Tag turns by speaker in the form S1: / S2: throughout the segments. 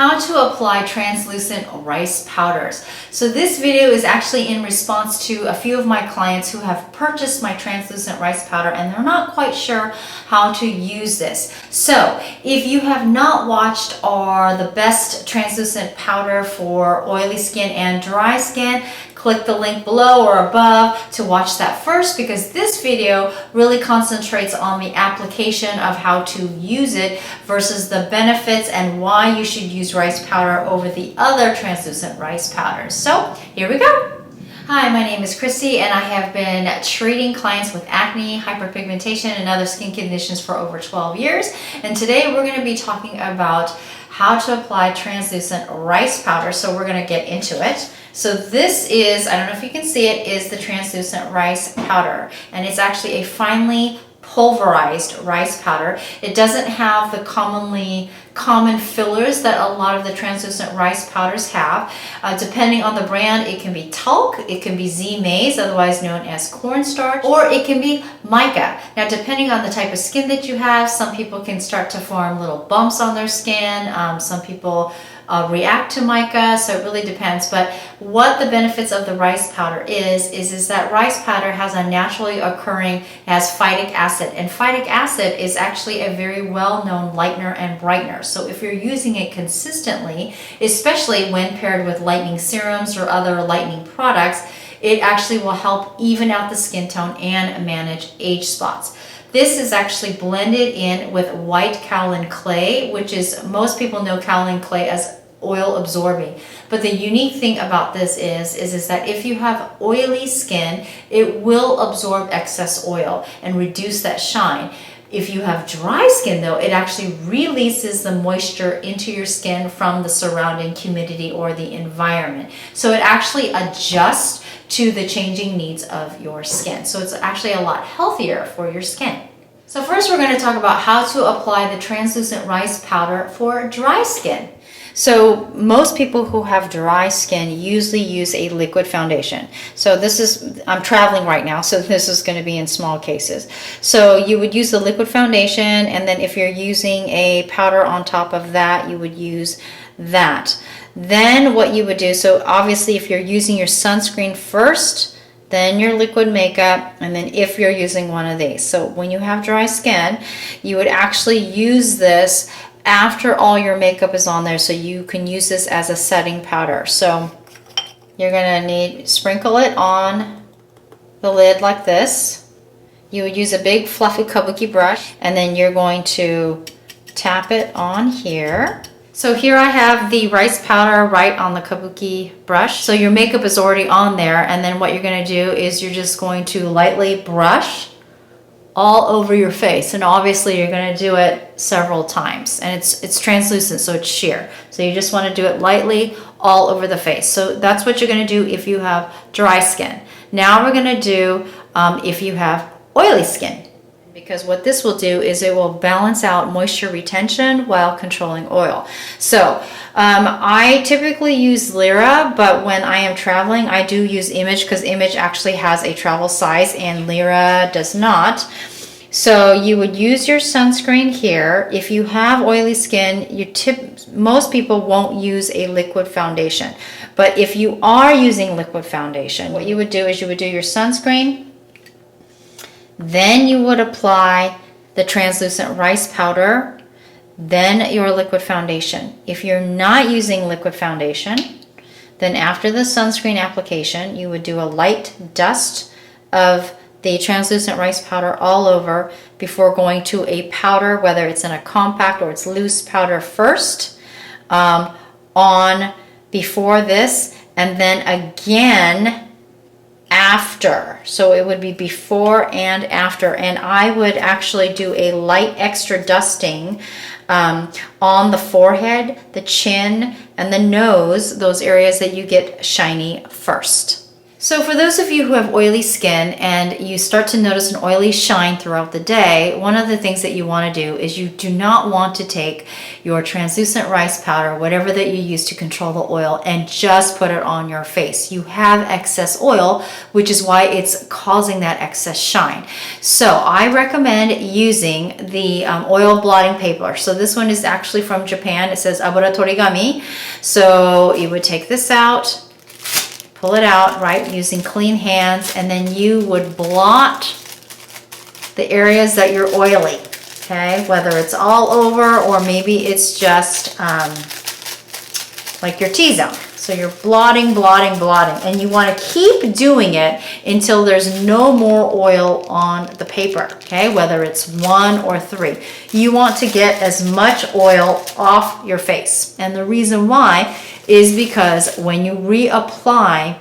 S1: How to apply translucent rice powders. So this video is actually in response to a few of my clients who have purchased my translucent rice powder and they're not quite sure how to use this. So if you have not watched the best translucent powder for oily skin and dry skin, click the link below or above to watch that first, because this video really concentrates on the application of how to use it versus the benefits and why you should use rice powder over the other translucent rice powders. So here we go. Hi, my name is Christy and I have been treating clients with acne, hyperpigmentation, and other skin conditions for over 12 years. And today we're going to be talking about how to apply translucent rice powder. So we're going to get into it. So this is, I don't know if you can see it, is the translucent rice powder. And it's actually a finely pulverized rice powder. It doesn't have the common fillers that a lot of the translucent rice powders have. Depending on the brand, it can be talc, it can be Z-maize, otherwise known as cornstarch, or it can be mica. Now, depending on the type of skin that you have, some people can start to form little bumps on their skin. Some people react to mica, so it really depends. But what the benefits of the rice powder is that rice powder has a naturally occurring, has phytic acid, and phytic acid is actually a very well-known lightener and brightener. So if you're using it consistently, especially when paired with lightening serums or other lightening products, it actually will help even out the skin tone and manage age spots. This is actually blended in with white kaolin clay, which is, most people know kaolin clay as oil absorbing. But the unique thing about this is that if you have oily skin, it will absorb excess oil and reduce that shine. If you have dry skin though, it actually releases the moisture into your skin from the surrounding humidity or the environment. So it actually adjusts to the changing needs of your skin. So it's actually a lot healthier for your skin. So first we're going to talk about how to apply the translucent rice powder for dry skin. So most people who have dry skin usually use a liquid foundation. So this is, I'm traveling right now, so this is going to be in small cases. So you would use the liquid foundation, and then if you're using a powder on top of that, you would use that. Then what you would do, so obviously if you're using your sunscreen first, then your liquid makeup, and then if you're using one of these. So when you have dry skin, you would actually use this after all your makeup is on there, so you can use this as a setting powder. So you're gonna sprinkle it on the lid like this. You would use a big fluffy kabuki brush, and then you're going to tap it on here. So here I have the rice powder right on the kabuki brush. So your makeup is already on there, and then what you're gonna do is you're just going to lightly brush all over your face, and obviously you're going to do it several times, and it's translucent, so it's sheer, so you just want to do it lightly all over the face. So that's what you're going to do if you have dry skin. Now we're going to do if you have oily skin, because what this will do is it will balance out moisture retention while controlling oil. So I typically use Lyra, but when I am traveling I do use Image, because Image actually has a travel size and Lyra does not. So you would use your sunscreen here. If you have oily skin, most people won't use a liquid foundation. But if you are using liquid foundation, what you would do is you would do your sunscreen, then you would apply the translucent rice powder, then your liquid foundation. If you're not using liquid foundation, then after the sunscreen application, you would do a light dust of the translucent rice powder all over before going to a powder, whether it's in a compact or it's loose powder first, on before this, and then again after. So it would be before and after, and I would actually do a light extra dusting on the forehead, the chin, and the nose, those areas that you get shiny first. So for those of you who have oily skin and you start to notice an oily shine throughout the day, one of the things that you want to do is you do not want to take your translucent rice powder, whatever that you use to control the oil, and just put it on your face. You have excess oil, which is why it's causing that excess shine. So I recommend using the oil blotting paper. So this one is actually from Japan. It says Abura Torigami. So you would take this out, pull it out, right, using clean hands, and then you would blot the areas that you're oily, okay? Whether it's all over or maybe it's just like your T-zone. So you're blotting, blotting, blotting, and you want to keep doing it until there's no more oil on the paper, okay? Whether it's 1 or 3. You want to get as much oil off your face. And the reason why is because when you reapply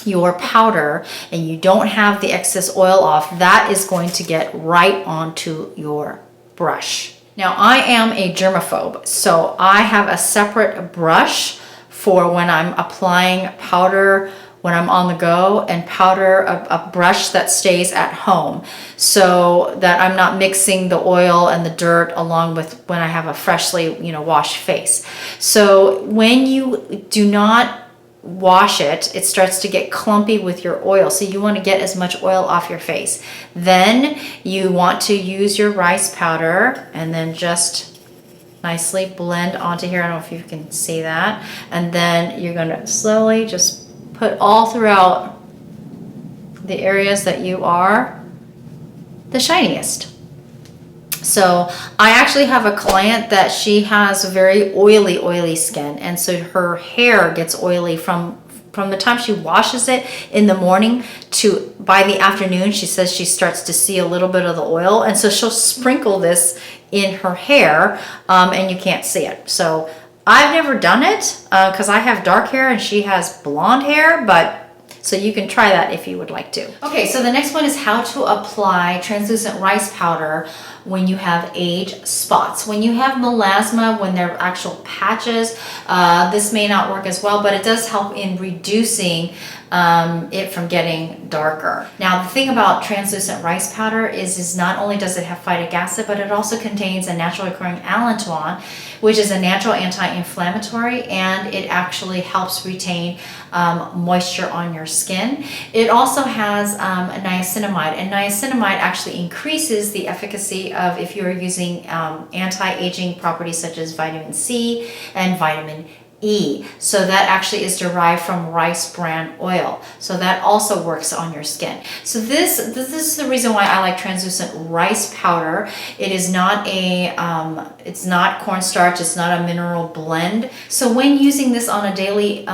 S1: your powder and you don't have the excess oil off, that is going to get right onto your brush. Now, I am a germaphobe, so I have a separate brush for when I'm applying powder when I'm on the go, and powder, a brush that stays at home, so that I'm not mixing the oil and the dirt along with when I have a freshly, washed face. So when you do not wash it, it starts to get clumpy with your oil. So you want to get as much oil off your face. Then you want to use your rice powder and then just nicely blend onto here. I don't know if you can see that. And then you're going to slowly just put all throughout the areas that you are the shiniest. So I actually have a client that she has very oily skin, and so her hair gets oily from the time she washes it in the morning to by the afternoon. She says she starts to see a little bit of the oil, and so she'll sprinkle this in her hair, and you can't see it. So I've never done it because I have dark hair and she has blonde hair, but so you can try that if you would like to. Okay, so the next one is how to apply translucent rice powder when you have age spots. When you have melasma, when they're actual patches, this may not work as well, but it does help in reducing it from getting darker. Now, the thing about translucent rice powder is not only does it have phytic acid, but it also contains a naturally occurring allantoin, which is a natural anti-inflammatory, and it actually helps retain moisture on your skin. It also has niacinamide, and niacinamide actually increases the efficacy of if you're using anti-aging properties such as vitamin C and vitamin E. So that actually is derived from rice bran oil. So that also works on your skin. So this is the reason why I like translucent rice powder. It is not it's not cornstarch, it's not a mineral blend. So when using this on a daily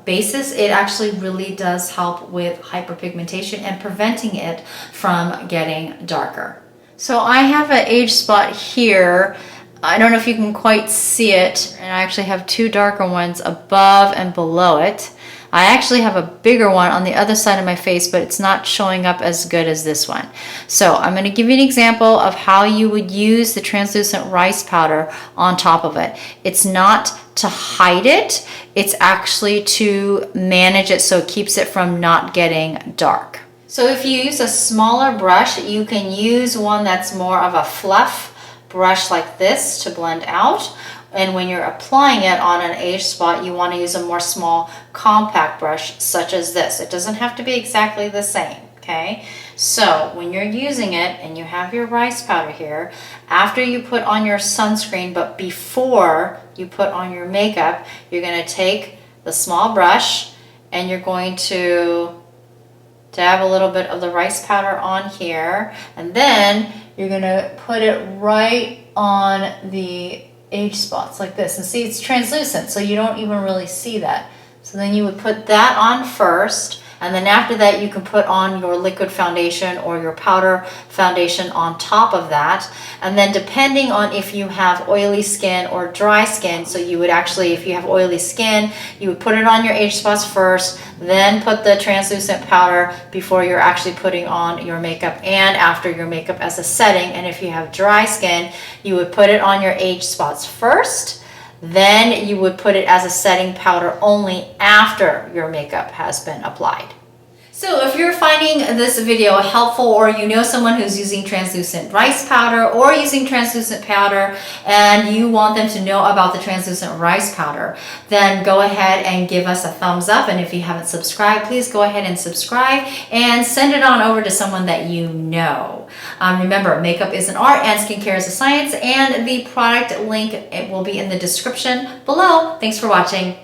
S1: basis, it actually really does help with hyperpigmentation and preventing it from getting darker. So I have an age spot here. I don't know if you can quite see it, and I actually have 2 darker ones above and below it. I actually have a bigger one on the other side of my face, but it's not showing up as good as this one. So I'm going to give you an example of how you would use the translucent rice powder on top of it. It's not to hide it, it's actually to manage it so it keeps it from not getting dark. So if you use a smaller brush, you can use one that's more of a fluff brush like this to blend out, and when you're applying it on an age spot, you want to use a more small compact brush such as this. It doesn't have to be exactly the same, okay? So when you're using it and you have your rice powder here, after you put on your sunscreen but before you put on your makeup, you're going to take the small brush and you're going to dab a little bit of the rice powder on here, and then you're going to put it right on the age spots like this. And see, it's translucent, so you don't even really see that. So then you would put that on first, and then after that you can put on your liquid foundation or your powder foundation on top of that. And then depending on if you have oily skin or dry skin, so you would actually, if you have oily skin, you would put it on your age spots first, then put the translucent powder before you're actually putting on your makeup and after your makeup as a setting. And if you have dry skin, you would put it on your age spots first, then you would put it as a setting powder only after your makeup has been applied. So if you're finding this video helpful, or you know someone who's using translucent rice powder or using translucent powder and you want them to know about the translucent rice powder, then go ahead and give us a thumbs up. And if you haven't subscribed, please go ahead and subscribe and send it on over to someone that you know. Remember, makeup is an art and skincare is a science, and the product link, it will be in the description below. Thanks for watching.